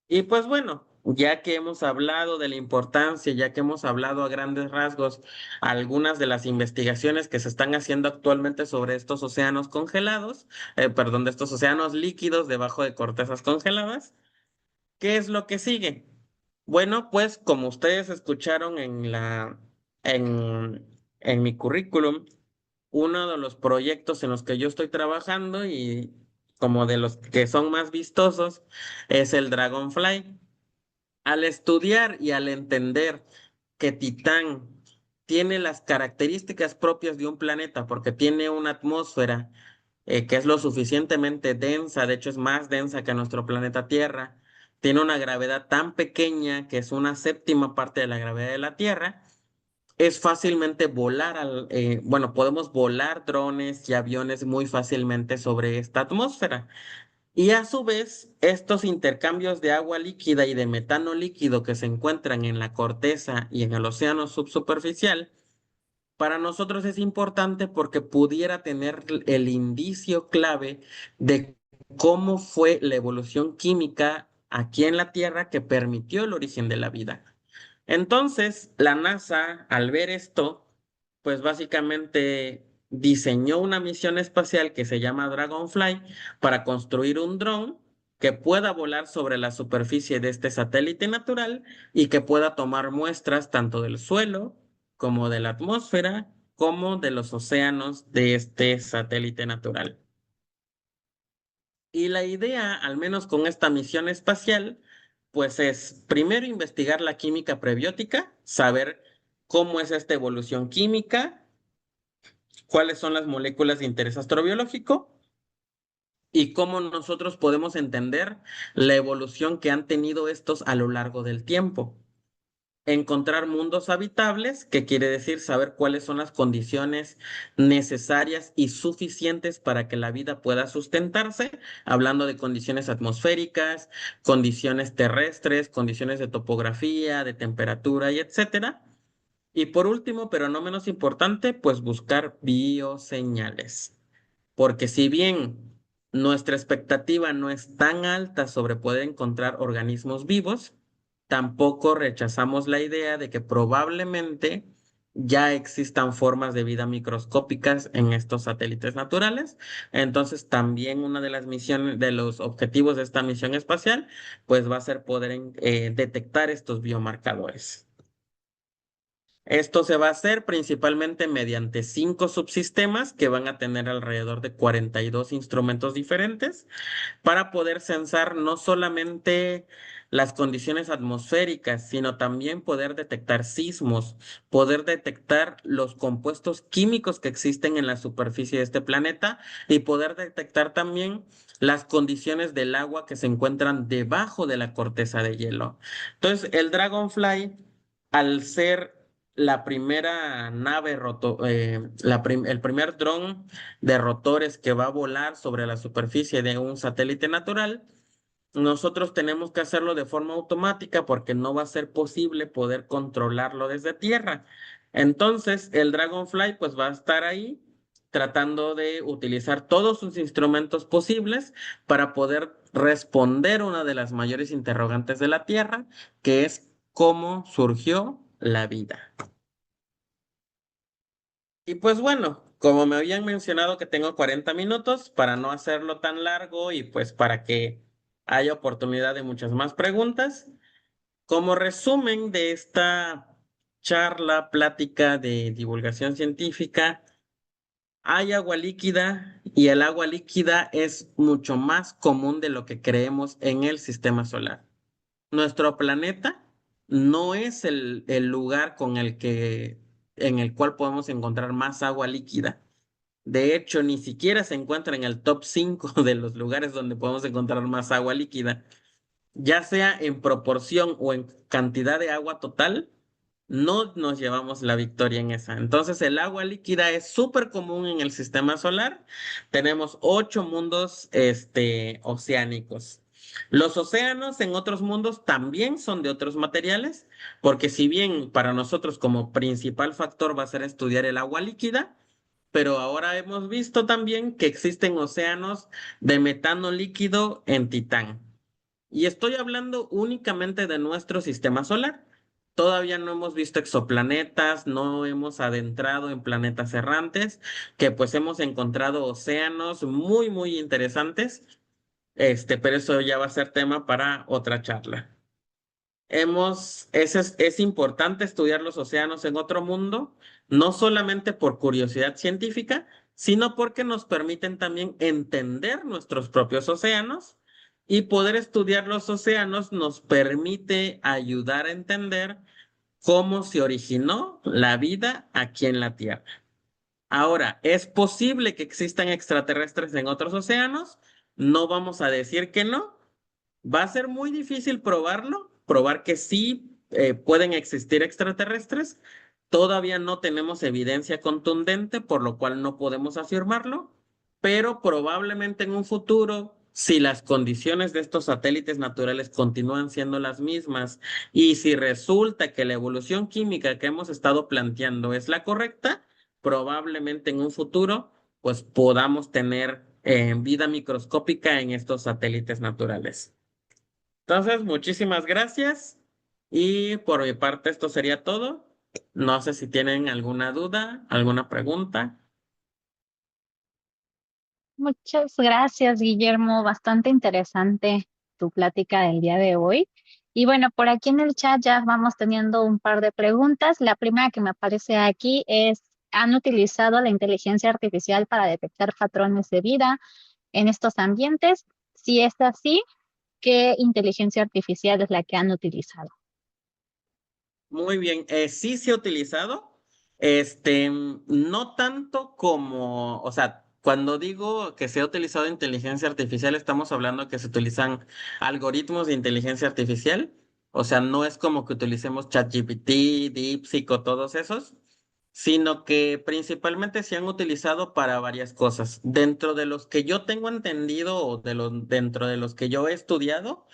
Y pues bueno, ya que hemos hablado de la importancia, ya que hemos hablado a grandes rasgos algunas de las investigaciones que se están haciendo actualmente sobre estos océanos congelados, perdón, de estos océanos líquidos debajo de cortezas congeladas, ¿qué es lo que sigue? Bueno, pues como ustedes escucharon en mi currículum, uno de los proyectos en los que yo estoy trabajando y como de los que son más vistosos es el Dragonfly. Al estudiar y al entender que Titán tiene las características propias de un planeta porque tiene una atmósfera que es lo suficientemente densa, de hecho es más densa que nuestro planeta Tierra, tiene una gravedad tan pequeña que es una séptima parte de la gravedad de la Tierra, es fácilmente volar bueno, podemos volar drones y aviones muy fácilmente sobre esta atmósfera. Y a su vez, estos intercambios de agua líquida y de metano líquido que se encuentran en la corteza y en el océano subsuperficial, para nosotros es importante porque pudiera tener el indicio clave de cómo fue la evolución química aquí en la Tierra que permitió el origen de la vida. Entonces, la NASA, al ver esto, pues básicamente diseñó una misión espacial que se llama Dragonfly para construir un dron que pueda volar sobre la superficie de este satélite natural y que pueda tomar muestras tanto del suelo como de la atmósfera, como de los océanos de este satélite natural. Y la idea, al menos con esta misión espacial, pues es primero investigar la química prebiótica, saber cómo es esta evolución química, cuáles son las moléculas de interés astrobiológico y cómo nosotros podemos entender la evolución que han tenido estos a lo largo del tiempo. Encontrar mundos habitables, que quiere decir saber cuáles son las condiciones necesarias y suficientes para que la vida pueda sustentarse, hablando de condiciones atmosféricas, condiciones terrestres, condiciones de topografía, de temperatura y etcétera. Y por último, pero no menos importante, pues buscar bioseñales. Porque si bien nuestra expectativa no es tan alta sobre poder encontrar organismos vivos, tampoco rechazamos la idea de que probablemente ya existan formas de vida microscópicas en estos satélites naturales. Entonces, también una de las misiones, de los objetivos de esta misión espacial, pues va a ser poder detectar estos biomarcadores. Esto se va a hacer principalmente mediante 5 subsistemas que van a tener alrededor de 42 instrumentos diferentes para poder censar no solamente las condiciones atmosféricas, sino también poder detectar sismos, poder detectar los compuestos químicos que existen en la superficie de este planeta y poder detectar también las condiciones del agua que se encuentran debajo de la corteza de hielo. Entonces, el Dragonfly, al ser la primera nave el primer dron de rotores que va a volar sobre la superficie de un satélite natural, nosotros tenemos que hacerlo de forma automática porque no va a ser posible poder controlarlo desde tierra. Entonces, el Dragonfly pues va a estar ahí tratando de utilizar todos sus instrumentos posibles para poder responder una de las mayores interrogantes de la Tierra, que es cómo surgió la vida. Y pues bueno, como me habían mencionado que tengo 40 minutos, para no hacerlo tan largo y pues para que haya oportunidad de muchas más preguntas, como resumen de esta charla, plática de divulgación científica, hay agua líquida y el agua líquida es mucho más común de lo que creemos en el sistema solar. Nuestro planeta no es el lugar en el cual podemos encontrar más agua líquida. De hecho, ni siquiera se encuentra en el top 5 de los lugares donde podemos encontrar más agua líquida. Ya sea en proporción o en cantidad de agua total, no nos llevamos la victoria en esa. Entonces, el agua líquida es súper común en el sistema solar. Tenemos 8 mundos, oceánicos. Los océanos en otros mundos también son de otros materiales, porque si bien para nosotros como principal factor va a ser estudiar el agua líquida, pero ahora hemos visto también que existen océanos de metano líquido en Titán. Y estoy hablando únicamente de nuestro sistema solar. Todavía no hemos visto exoplanetas, no hemos adentrado en planetas errantes, que pues hemos encontrado océanos muy, muy interesantes. Pero eso ya va a ser tema para otra charla. es importante estudiar los océanos en otro mundo, no solamente por curiosidad científica, sino porque nos permiten también entender nuestros propios océanos y poder estudiar los océanos nos permite ayudar a entender cómo se originó la vida aquí en la Tierra. Ahora, ¿es posible que existan extraterrestres en otros océanos? No vamos a decir que no. Va a ser muy difícil probarlo, probar que sí pueden existir extraterrestres. Todavía no tenemos evidencia contundente, por lo cual no podemos afirmarlo, pero probablemente en un futuro, si las condiciones de estos satélites naturales continúan siendo las mismas y si resulta que la evolución química que hemos estado planteando es la correcta, probablemente en un futuro pues podamos tener vida microscópica en estos satélites naturales. Entonces, muchísimas gracias y por mi parte esto sería todo. No sé si tienen alguna duda, alguna pregunta. Muchas gracias, Guillermo. Bastante interesante tu plática del día de hoy. Y bueno, por aquí en el chat ya vamos teniendo un par de preguntas. La primera que me aparece aquí es, ¿han utilizado la inteligencia artificial para detectar patrones de vida en estos ambientes? Si es así, ¿qué inteligencia artificial es la que han utilizado? Muy bien, sí se ha utilizado, no tanto como, o sea, cuando digo que se ha utilizado inteligencia artificial, estamos hablando que se utilizan algoritmos de inteligencia artificial, o sea, no es como que utilicemos ChatGPT, DeepSeek o todos esos, sino que principalmente se han utilizado para varias cosas. Dentro de los que yo tengo entendido o dentro de los que yo he estudiado,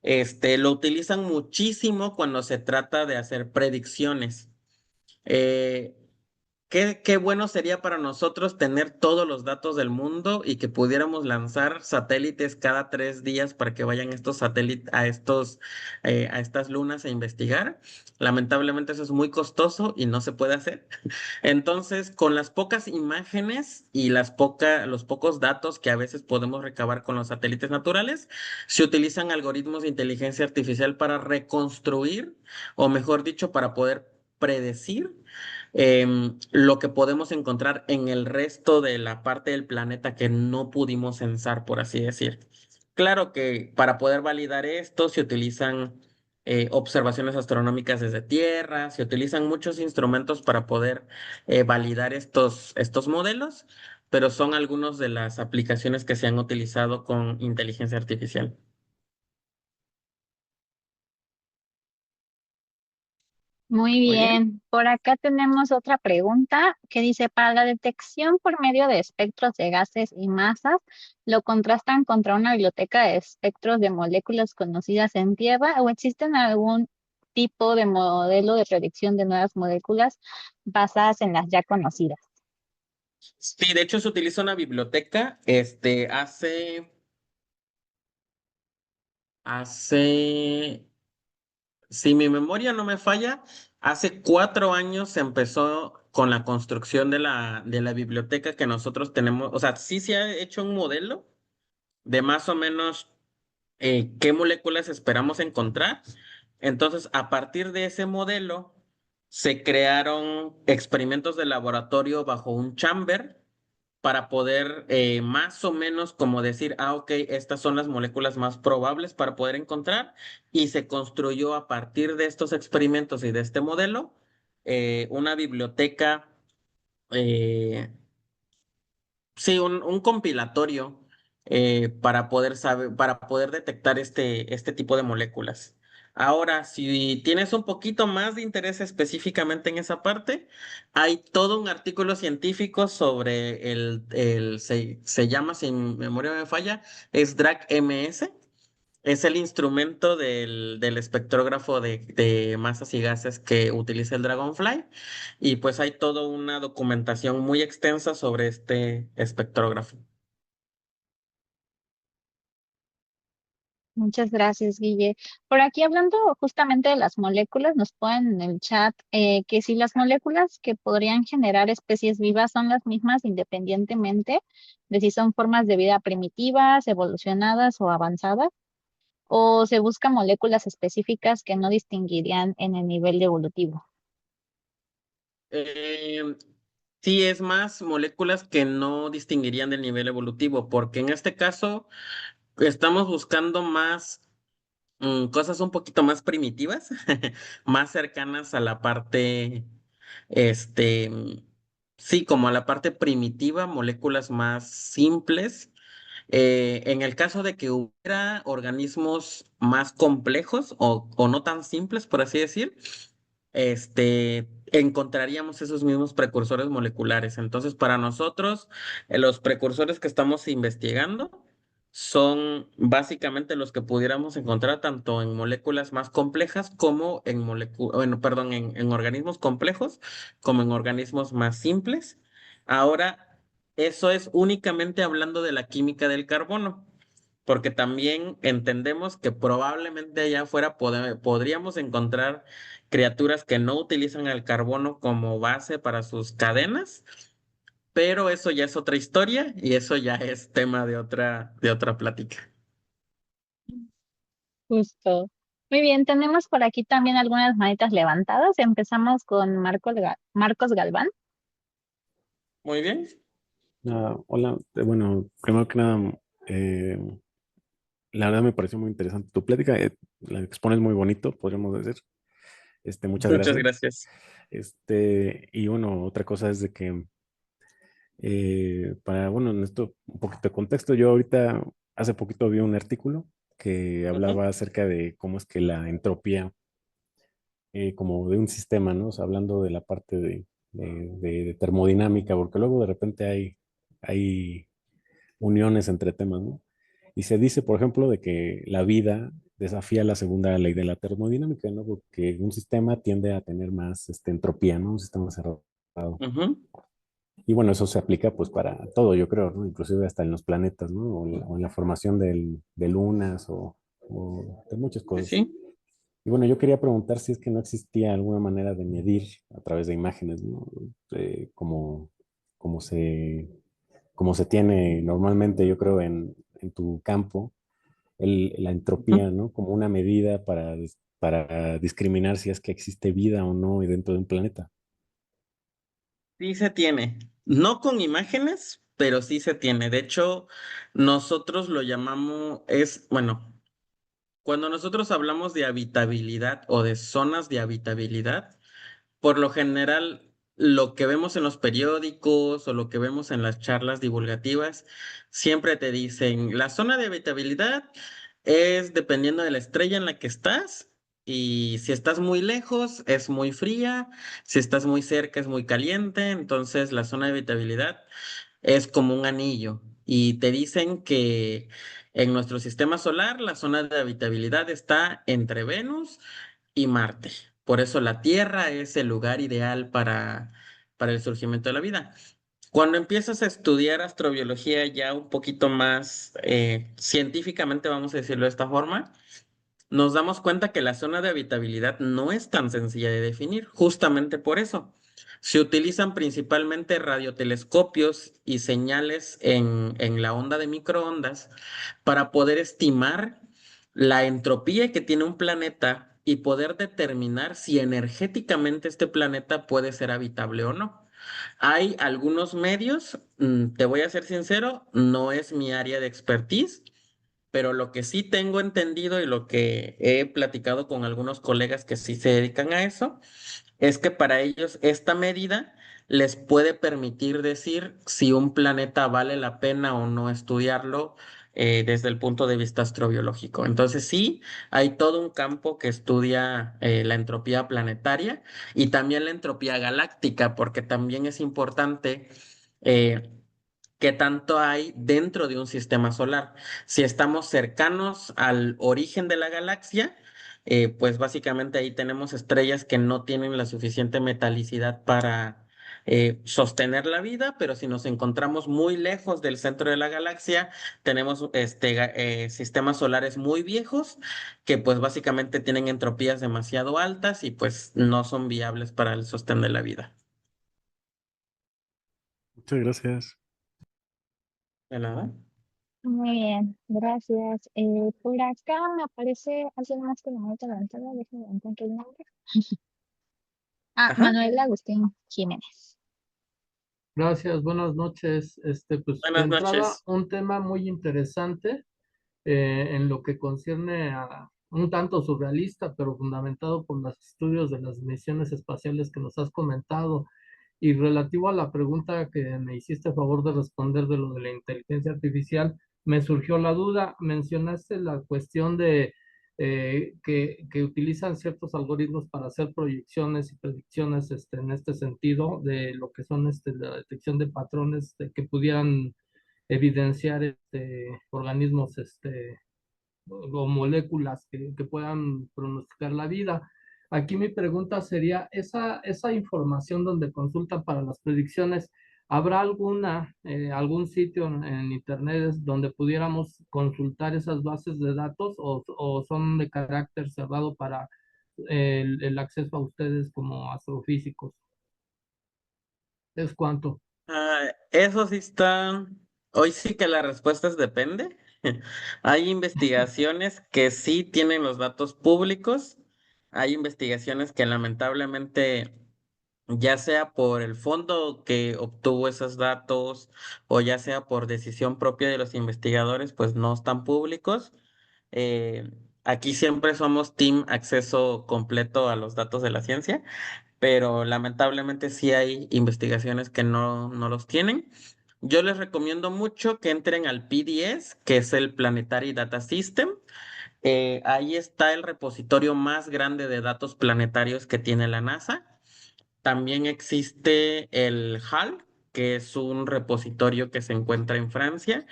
lo utilizan muchísimo cuando se trata de hacer predicciones. Eh, qué bueno sería para nosotros tener todos los datos del mundo y que pudiéramos lanzar satélites cada 3 días para que vayan estos satélites a estas lunas a investigar. Lamentablemente eso es muy costoso y no se puede hacer. Entonces, con las pocas imágenes y los pocos datos que a veces podemos recabar con los satélites naturales, se utilizan algoritmos de inteligencia artificial para reconstruir, o mejor dicho, para poder predecir lo que podemos encontrar en el resto de la parte del planeta que no pudimos censar, por así decir. Claro que para poder validar esto se utilizan observaciones astronómicas desde Tierra, se utilizan muchos instrumentos para poder validar estos modelos, pero son algunas de las aplicaciones que se han utilizado con inteligencia artificial. Muy Muy bien. bien, por acá tenemos otra pregunta que dice, para la detección por medio de espectros de gases y masas, ¿lo contrastan contra una biblioteca de espectros de moléculas conocidas en Tierra o existen algún tipo de modelo de predicción de nuevas moléculas basadas en las ya conocidas? Sí, de hecho se utiliza una biblioteca, hace si mi memoria no me falla, hace 4 años se empezó con la construcción de la biblioteca que nosotros tenemos. O sea, sí se ha hecho un modelo de más o menos qué moléculas esperamos encontrar. Entonces, a partir de ese modelo, se crearon experimentos de laboratorio bajo un chamber para poder más o menos como decir, ok, estas son las moléculas más probables para poder encontrar, y se construyó a partir de estos experimentos y de este modelo una biblioteca, eh, sí, un compilatorio para poder saber, para poder detectar este tipo de moléculas. Ahora, si tienes un poquito más de interés específicamente en esa parte, hay todo un artículo científico sobre se llama, si mi memoria me falla, es DRAC-MS. Es el instrumento del espectrógrafo de masas y gases que utiliza el Dragonfly. Y pues hay toda una documentación muy extensa sobre este espectrógrafo. Muchas gracias, Guille. Por aquí hablando justamente de las moléculas, nos ponen en el chat que si las moléculas que podrían generar especies vivas son las mismas independientemente de si son formas de vida primitivas, evolucionadas o avanzadas. ¿O se buscan moléculas específicas que no distinguirían en el nivel evolutivo? Eh, sí, es más moléculas que no distinguirían del nivel evolutivo, porque en este caso estamos buscando más cosas un poquito más primitivas, más cercanas a la parte, este, sí, como a la parte primitiva, moléculas más simples. En el caso de que hubiera organismos más complejos o no tan simples, por así decir, encontraríamos esos mismos precursores moleculares. Entonces, para nosotros, los precursores que estamos investigando son básicamente los que pudiéramos encontrar tanto en moléculas más complejas como en bueno, perdón, en organismos complejos como en organismos más simples. Ahora, eso es únicamente hablando de la química del carbono, porque también entendemos que probablemente allá afuera podríamos encontrar criaturas que no utilizan el carbono como base para sus cadenas, pero eso ya es otra historia y eso ya es tema de otra plática. Justo. Muy bien, tenemos por aquí también algunas manitas levantadas. Empezamos con Marcos Galván. Muy bien. Hola, bueno, primero que nada, eh, la verdad me pareció muy interesante tu plática, la expones muy bonito, podríamos decir. Muchas Muchas gracias. gracias. Y bueno, otra cosa es de que, bueno, en esto un poquito de contexto, yo ahorita, hace poquito vi un artículo que Ujú, hablaba acerca de cómo es que la entropía, como de un sistema, ¿no? O sea, hablando de la parte de termodinámica, porque luego de repente hay uniones entre temas, ¿no? Y se dice, por ejemplo, de que la vida desafía la segunda ley de la termodinámica, ¿no? Porque un sistema tiende a tener más entropía, ¿no? Un sistema cerrado. ujú. Y bueno, eso se aplica pues para todo, yo creo, ¿no? Inclusive hasta en los planetas, ¿no? O en la formación de lunas o de muchas Sí, cosas. sí. Y bueno, yo quería preguntar si es que no existía alguna manera de medir a través de imágenes, ¿no? Como, como se, como se tiene normalmente, yo creo, en tu campo, la Ujú. entropía, ¿no? Como una medida para discriminar si es que existe vida o no dentro de un planeta. Sí se tiene. No con imágenes, pero sí se tiene. De hecho, nosotros lo llamamos, bueno, cuando nosotros hablamos de habitabilidad o de zonas de habitabilidad, por lo general, lo que vemos en los periódicos o lo que vemos en las charlas divulgativas, siempre te dicen, la zona de habitabilidad es dependiendo de la estrella en la que estás, y si estás muy lejos es muy fría, si estás muy cerca es muy caliente, entonces la zona de habitabilidad es como un anillo. Y te dicen que en nuestro sistema solar la zona de habitabilidad está entre Venus y Marte. Por eso la Tierra es el lugar ideal para el surgimiento de la vida. Cuando empiezas a estudiar astrobiología ya un poquito más científicamente, vamos a decirlo de esta forma, nos damos cuenta que la zona de habitabilidad no es tan sencilla de definir, justamente por eso. Se utilizan principalmente radiotelescopios y señales en la onda de microondas para poder estimar la entropía que tiene un planeta y poder determinar si energéticamente este planeta puede ser habitable o no. Hay algunos medios, te voy a ser sincero, no es mi área de expertise, pero lo que sí tengo entendido y lo que he platicado con algunos colegas que sí se dedican a eso, es que para ellos esta medida les puede permitir decir si un planeta vale la pena o no estudiarlo desde el punto de vista astrobiológico. Entonces sí, hay todo un campo que estudia la entropía planetaria y también la entropía galáctica, porque también es importante. eh, ¿Qué tanto hay dentro de un sistema solar? Si estamos cercanos al origen de la galaxia, pues básicamente ahí tenemos estrellas que no tienen la suficiente metalicidad para sostener la vida, pero si nos encontramos muy lejos del centro de la galaxia, tenemos sistemas solares muy viejos que pues básicamente tienen entropías demasiado altas y pues no son viables para el sostén de la vida. Muchas gracias. ¿De nada? Muy bien, gracias. Por acá me aparece alguien más con la manita levantada, déjame encontrar el nombre. Ah, Ajá, Manuel Agustín Jiménez. Gracias, buenas noches. Pues de buenas entrada, noches. un tema muy interesante en lo que concierne a un tanto surrealista, pero fundamentado por los estudios de las misiones espaciales que nos has comentado. Y relativo a la pregunta que me hiciste a favor de responder de lo de la inteligencia artificial, me surgió la duda. Mencionaste la cuestión de que utilizan ciertos algoritmos para hacer proyecciones y predicciones en este sentido de lo que son la detección de patrones que pudieran evidenciar organismos o moléculas que puedan pronosticar la vida. Aquí mi pregunta sería, esa información donde consultan para las predicciones, ¿habrá algún sitio en Internet donde pudiéramos consultar esas bases de datos o son de carácter cerrado para el acceso a ustedes como astrofísicos? ¿Es cuánto? Eso sí está. Hoy sí que la respuesta es depende. Hay investigaciones que sí tienen los datos públicos. Hay investigaciones que lamentablemente, ya sea por el fondo que obtuvo esos datos o ya sea por decisión propia de los investigadores, pues no están públicos. Eh, Aquí siempre somos team acceso completo a los datos de la ciencia, pero lamentablemente sí hay investigaciones que no los tienen. Yo les recomiendo mucho que entren al PDS, que es el Planetary Data System. Ahí está el repositorio más grande de datos planetarios que tiene la NASA. También existe el HAL, que es un repositorio que se encuentra en Francia,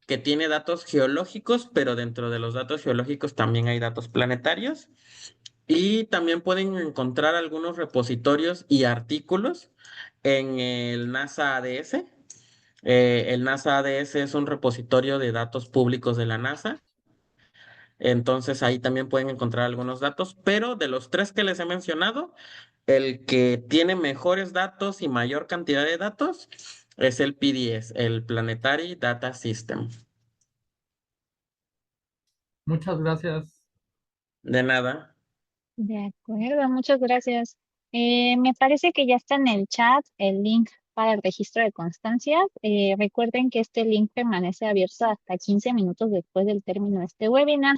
que tiene datos geológicos, pero dentro de los datos geológicos también hay datos planetarios. Y también pueden encontrar algunos repositorios y artículos en el NASA ADS. El NASA ADS es un repositorio de datos públicos de la NASA. Entonces ahí también pueden encontrar algunos datos, pero de los tres que les he mencionado, el que tiene mejores datos y mayor cantidad de datos es el PDS, el Planetary Data System. Muchas gracias. De nada. De acuerdo, muchas gracias. Me parece que ya está en el chat el link para el registro de constancias. Recuerden que este link permanece abierto hasta 15 minutos después del término de este webinar.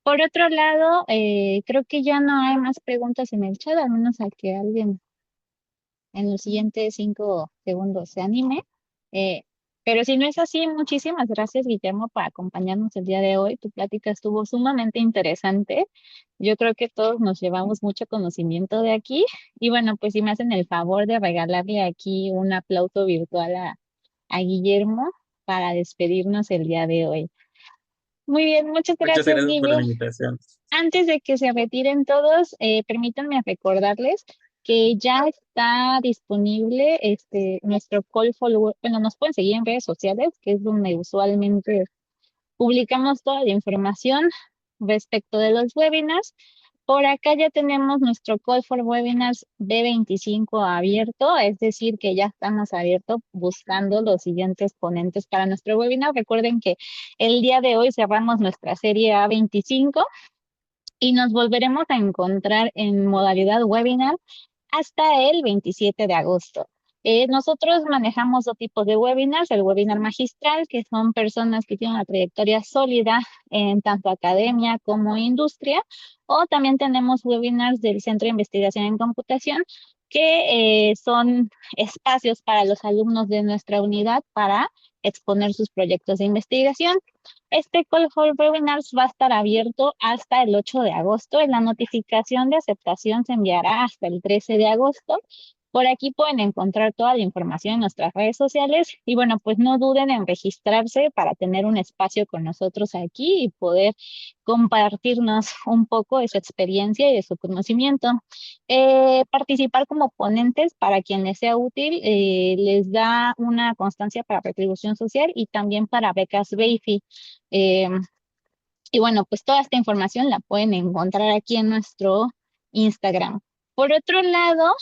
Por otro lado, creo que ya no hay más preguntas en el chat, al menos a que alguien en los siguientes 5 segundos se anime. Eh, pero si no es así, muchísimas gracias, Guillermo, por acompañarnos el día de hoy. Tu plática estuvo sumamente interesante. Yo creo que todos nos llevamos mucho conocimiento de aquí. Y bueno, pues si me hacen el favor de regalarle aquí un aplauso virtual a Guillermo para despedirnos el día de hoy. Muy bien, muchas Muchas gracias, gracias por Guille. la invitación. Antes de que se retiren todos, permítanme recordarles que ya está disponible nuestro call for, bueno, nos pueden seguir en redes sociales, que es donde usualmente publicamos toda la información respecto de los webinars. Por acá ya tenemos nuestro Call for Webinars B25 abierto, es decir, que ya estamos abiertos buscando los siguientes ponentes para nuestro webinar. Recuerden que el día de hoy cerramos nuestra serie A25 y nos volveremos a encontrar en modalidad webinar hasta el 27 de agosto. Nosotros manejamos dos tipos de webinars, el webinar magistral, que son personas que tienen una trayectoria sólida en tanto academia como industria, o también tenemos webinars del Centro de Investigación en Computación, que son espacios para los alumnos de nuestra unidad para exponer sus proyectos de investigación. Este Call for Webinars va a estar abierto hasta el 8 de agosto y la notificación de aceptación se enviará hasta el 13 de agosto. Por aquí pueden encontrar toda la información en nuestras redes sociales y bueno, pues no duden en registrarse para tener un espacio con nosotros aquí y poder compartirnos un poco de su experiencia y de su conocimiento. Participar como ponentes para quien les sea útil les da una constancia para retribución social y también para becas BEIFI. Eh, y bueno, pues toda esta información la pueden encontrar aquí en nuestro Instagram. Por otro lado,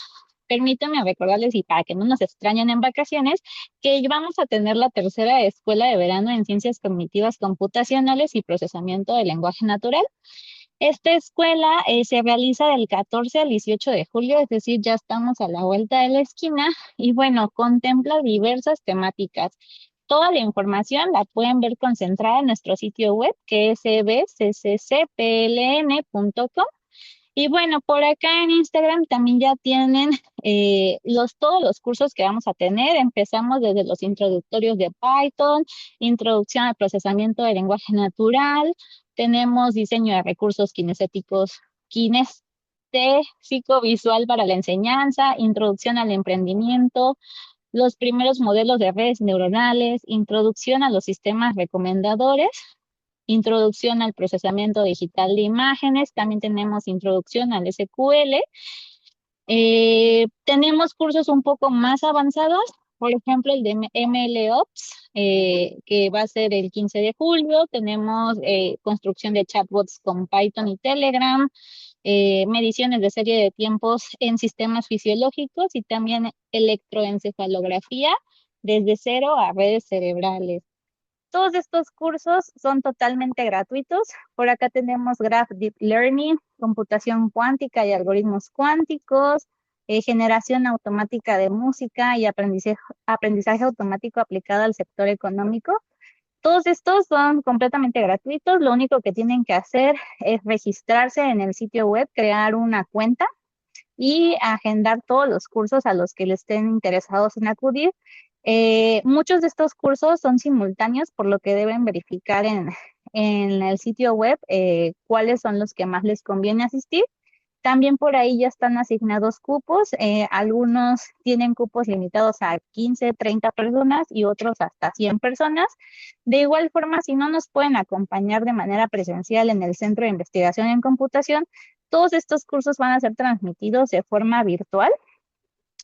permítanme recordarles, y para que no nos extrañen en vacaciones, que vamos a tener la tercera escuela de verano en Ciencias Cognitivas Computacionales y Procesamiento del Lenguaje Natural. Esta escuela se realiza del 14 al 18 de julio, es decir, ya estamos a la vuelta de la esquina y bueno, contempla diversas temáticas. Toda la información la pueden ver concentrada en nuestro sitio web, que es ebccpln.com. Y bueno, por acá en Instagram también ya tienen todos los cursos que vamos a tener. Empezamos desde los introductorios de Python, introducción al procesamiento del lenguaje natural, tenemos diseño de recursos kinestéticos, kinestésico visual para la enseñanza, introducción al emprendimiento, los primeros modelos de redes neuronales, introducción a los sistemas recomendadores, introducción al procesamiento digital de imágenes, también tenemos introducción al SQL. Tenemos cursos un poco más avanzados, por ejemplo, el de MLOps, que va a ser el 15 de julio. Tenemos construcción de chatbots con Python y Telegram, mediciones de serie de tiempos en sistemas fisiológicos y también electroencefalografía desde cero a redes cerebrales. Todos estos cursos son totalmente gratuitos. Por acá tenemos Graph Deep Learning, computación cuántica y algoritmos cuánticos, generación automática de música y aprendizaje automático aplicado al sector económico. Todos estos son completamente gratuitos. Lo único que tienen que hacer es registrarse en el sitio web, crear una cuenta y agendar todos los cursos a los que les estén interesados en acudir. Muchos de estos cursos son simultáneos, por lo que deben verificar en el sitio web cuáles son los que más les conviene asistir. También por ahí ya están asignados cupos. Algunos tienen cupos limitados a 15, 30 personas y otros hasta 100 personas. De igual forma, si no nos pueden acompañar de manera presencial en el Centro de Investigación en Computación, todos estos cursos van a ser transmitidos de forma virtual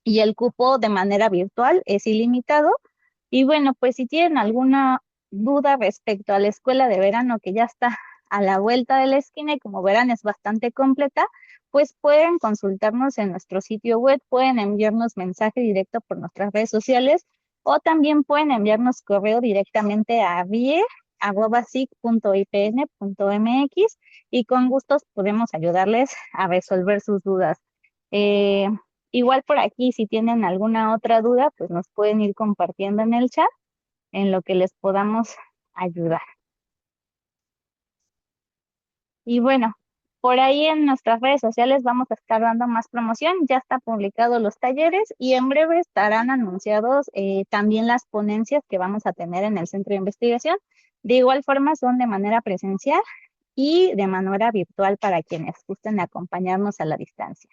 y el cupo de manera virtual es ilimitado. Y bueno, pues si tienen alguna duda respecto a la escuela de verano que ya está a la vuelta de la esquina y como verán es bastante completa, pues pueden consultarnos en nuestro sitio web, pueden enviarnos mensaje directo por nuestras redes sociales o también pueden enviarnos correo directamente a vie@sic.ipn.mx y con gustos podemos ayudarles a resolver sus dudas. Eh, Igual por aquí, si tienen alguna otra duda, pues nos pueden ir compartiendo en el chat en lo que les podamos ayudar. Y bueno, por ahí en nuestras redes sociales vamos a estar dando más promoción. Ya está publicado los talleres y en breve estarán anunciados también las ponencias que vamos a tener en el centro de investigación. De igual forma son de manera presencial y de manera virtual para quienes gusten acompañarnos a la distancia.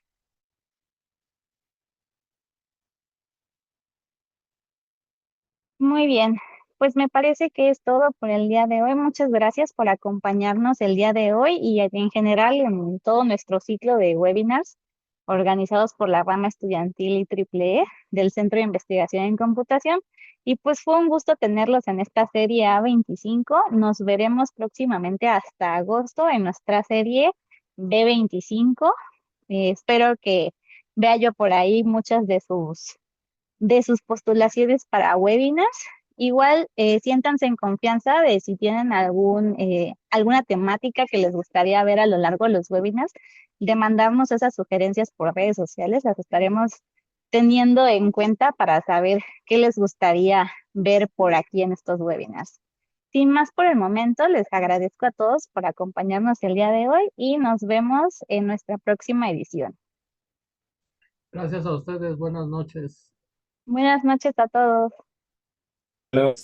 Muy bien, pues me parece que es todo por el día de hoy. Muchas gracias por acompañarnos el día de hoy y en general en todo nuestro ciclo de webinars organizados por la rama estudiantil IEEE del Centro de Investigación en Computación. Y pues fue un gusto tenerlos en esta serie A25. Nos veremos próximamente hasta agosto en nuestra serie B25. Espero que vea yo por ahí muchas de sus postulaciones para webinars. Igual siéntanse en confianza de si tienen alguna temática que les gustaría ver a lo largo de los webinars, de mandarnos esas sugerencias por redes sociales. Las estaremos teniendo en cuenta para saber qué les gustaría ver por aquí en estos webinars. Sin más por el momento, les agradezco a todos por acompañarnos el día de hoy y nos vemos en nuestra próxima edición. Gracias a ustedes, buenas noches. Buenas noches a todos. Luego.